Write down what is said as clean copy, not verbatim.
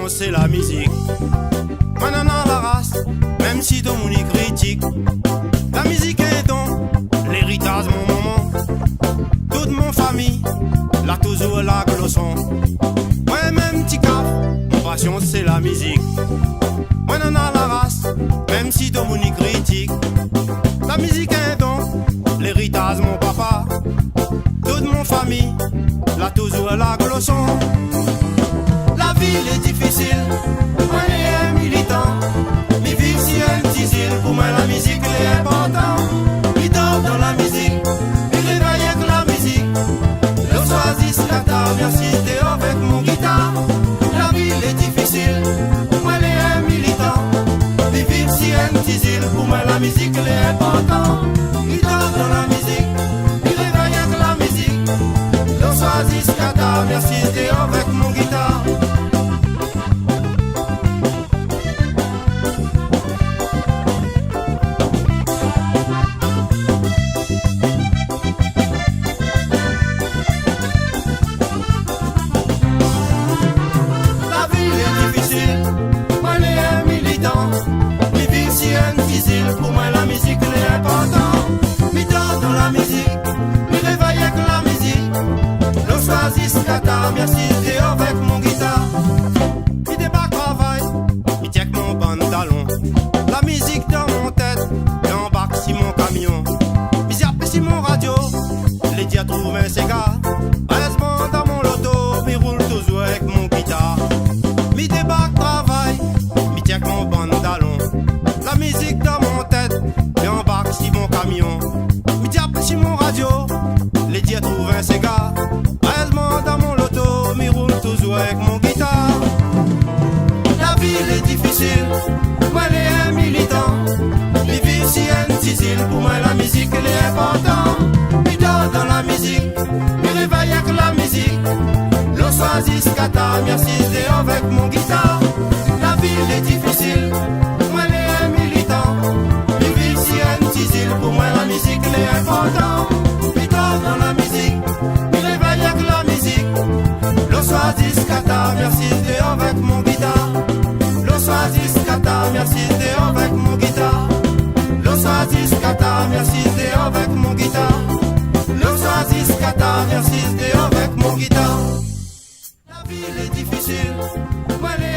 C'est la musique. Maintenant la race, même si tout le monde y critique. La musique est don, l'héritage mon maman. Toute mon famille, la toujours la glosson. Ouais, même petit cap, mon passion c'est la musique. Maintenant la race, même si tout le monde y critique. La musique est don, l'héritage mon papa. Toute mon famille, la toujours la glosson. La ville est difficile, moi les militant. Mais vivre si un petit île, pour moi la musique est importante. Il dort dans la musique, il réveille avec la musique. Le choisis Qatar, merci Théo avec mon guitare. La ville est difficile, moi les militant. Mais vivre si un petit île, pour moi la musique est importante. Il dort dans la musique, il réveille avec la musique. Le choisis Qatar, merci Théo avec mon guitare. Pour moi la musique est importante. Mi dort dans la musique, mi réveille avec la musique. Le choisis Qatar, merci Théo avec mon guitare. Mi débat travail, mi tiens que mon pantalon. La musique dans mon tête, et embarque si mon camion. Mi zappe si mon radio, les dia trouve un cigare. Reste-moi dans mon loto, mi roule toujours avec mon guitare. Mi débat travail, mi tiens que mon pantalon. La musique dans mon tête, et embarque si mon camion. Mi diable si mon radio, les dieux trouvent un cigare. Réellement dans mon loto, mi roule toujours avec mon guitare. La ville est difficile, moi les militant. Mi vis si un petit île, pour moi la musique elle est importante. Mi dort dans la musique, mi réveille avec la musique. Le choisis Qatar, merci Théo avec mon guitare. La ville est difficile, pour moi la musique est importante. Mi dort dans la musique, mi réveille avec la musique. Le choisis Qatar, merci Théo avec mon guitare. Le choisis Qatar, merci Théo avec mon guitare. Le choisis Qatar, merci Théo avec mon guitare. Le choisis Qatar, merci Théo avec mon guitare. La ville est difficile, moi les